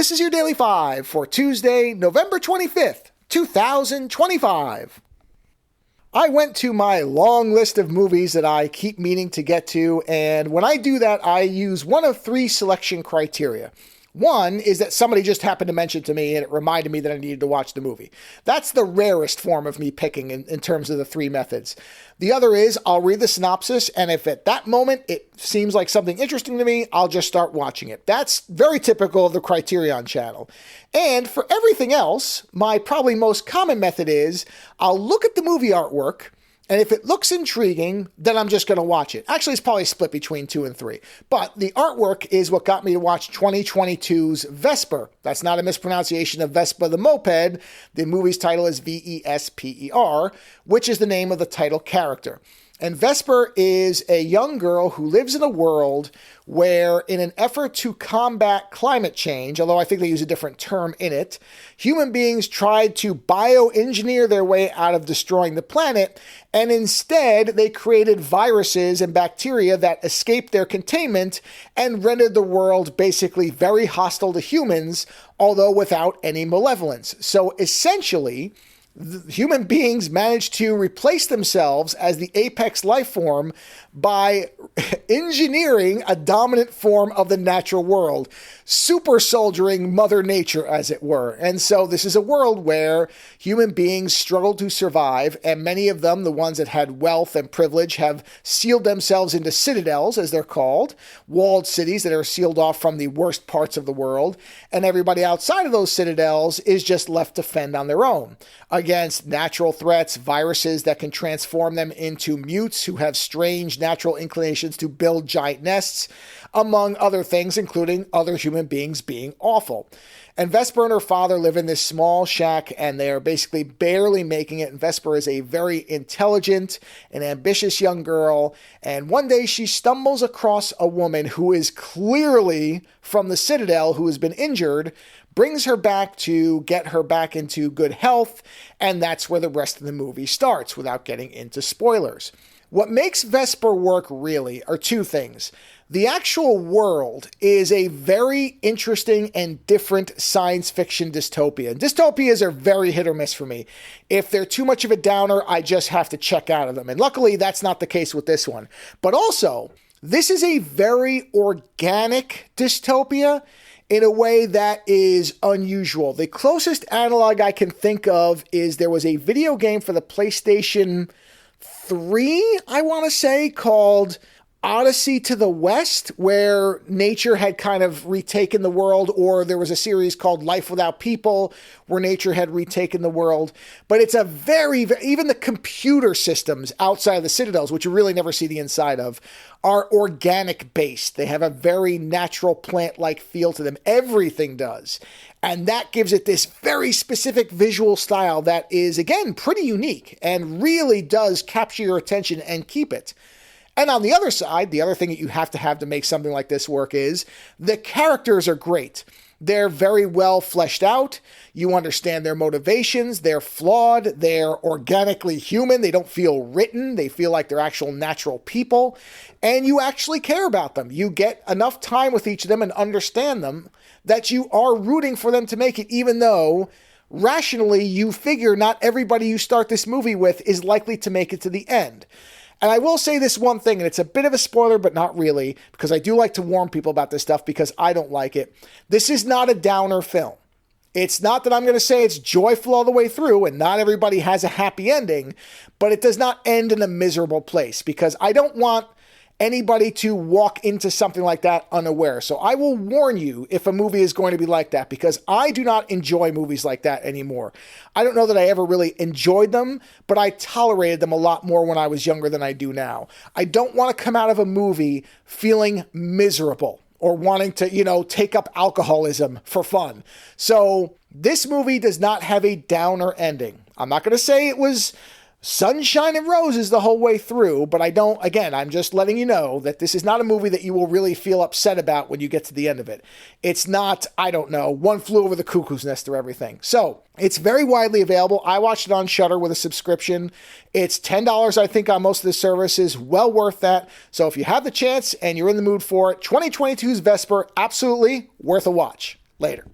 This is your Daily 5 for Tuesday, November 25th, 2025. I went to my long list of movies that I keep meaning to get to, and when I do that, I use one of three selection criteria. One is that somebody just happened to mention to me and it reminded me that I needed to watch the movie. That's the rarest form of me picking in terms of the three methods. The other is I'll read the synopsis, and if at that moment it seems like something interesting to me, I'll just start watching it. That's very typical of the Criterion channel. And for everything else, my probably most common method is I'll look at the movie artwork, and if it looks intriguing, then I'm just going to watch it. Actually, it's probably split between 2 and 3. But the artwork is what got me to watch 2022's Vesper. That's not a mispronunciation of Vespa the moped. The movie's title is Vesper, which is the name of the title character. And Vesper is a young girl who lives in a world where, in an effort to combat climate change, although I think they use a different term in it, human beings tried to bioengineer their way out of destroying the planet, and instead they created viruses and bacteria that escaped their containment and rendered the world basically very hostile to humans, although without any malevolence. So essentially, human beings managed to replace themselves as the apex life form by engineering a dominant form of the natural world, super soldiering Mother Nature, as it were. And so this is a world where human beings struggle to survive, and many of them, the ones that had wealth and privilege, have sealed themselves into citadels, as they're called, walled cities that are sealed off from the worst parts of the world, and everybody outside of those citadels is just left to fend on their own against natural threats, viruses that can transform them into mutes who have strange natural inclinations to build giant nests, among other things, including other human beings being awful. And Vesper and her father live in this small shack, and they are basically barely making it. And Vesper is a very intelligent and ambitious young girl, and one day she stumbles across a woman who is clearly from the Citadel, who has been injured, brings her back to get her back into good health, and that's where the rest of the movie starts, without getting into spoilers. What makes Vesper work, really, are two things. The actual world is a very interesting and different science fiction dystopia. Dystopias are very hit or miss for me. If they're too much of a downer, I just have to check out of them. And luckily, that's not the case with this one. But also, this is a very organic dystopia in a way that is unusual. The closest analog I can think of is there was a video game for the PlayStation 3, I want to say, called Odyssey to the West, where nature had kind of retaken the world, or there was a series called Life Without People, where nature had retaken the world. But it's a very, even the computer systems outside of the citadels, which you really never see the inside of, are organic based. They have a very natural plant-like feel to them. Everything does. And that gives it this very specific visual style that is, again, pretty unique and really does capture your attention and keep it. And on the other side, the other thing that you have to make something like this work is the characters are great. They're very well fleshed out. You understand their motivations. They're flawed. They're organically human. They don't feel written. They feel like they're actual natural people. And you actually care about them. You get enough time with each of them and understand them that you are rooting for them to make it, even though rationally you figure not everybody you start this movie with is likely to make it to the end. And I will say this one thing, and it's a bit of a spoiler, but not really, because I do like to warn people about this stuff because I don't like it. This is not a downer film. It's not that I'm going to say it's joyful all the way through and not everybody has a happy ending, but it does not end in a miserable place because I don't want anybody to walk into something like that unaware. So I will warn you if a movie is going to be like that, because I do not enjoy movies like that anymore. I don't know that I ever really enjoyed them, but I tolerated them a lot more when I was younger than I do now. I don't want to come out of a movie feeling miserable or wanting to, take up alcoholism for fun. So this movie does not have a downer ending. I'm not going to say it was sunshine and roses the whole way through, but I'm just letting you know that this is not a movie that you will really feel upset about when you get to the end of it. It's not, One Flew Over the Cuckoo's Nest or everything. So it's very widely available. I watched it on Shudder with a subscription. It's $10, I think, on most of the services. Well worth that. So if you have the chance and you're in the mood for it, 2022's Vesper, absolutely worth a watch. Later.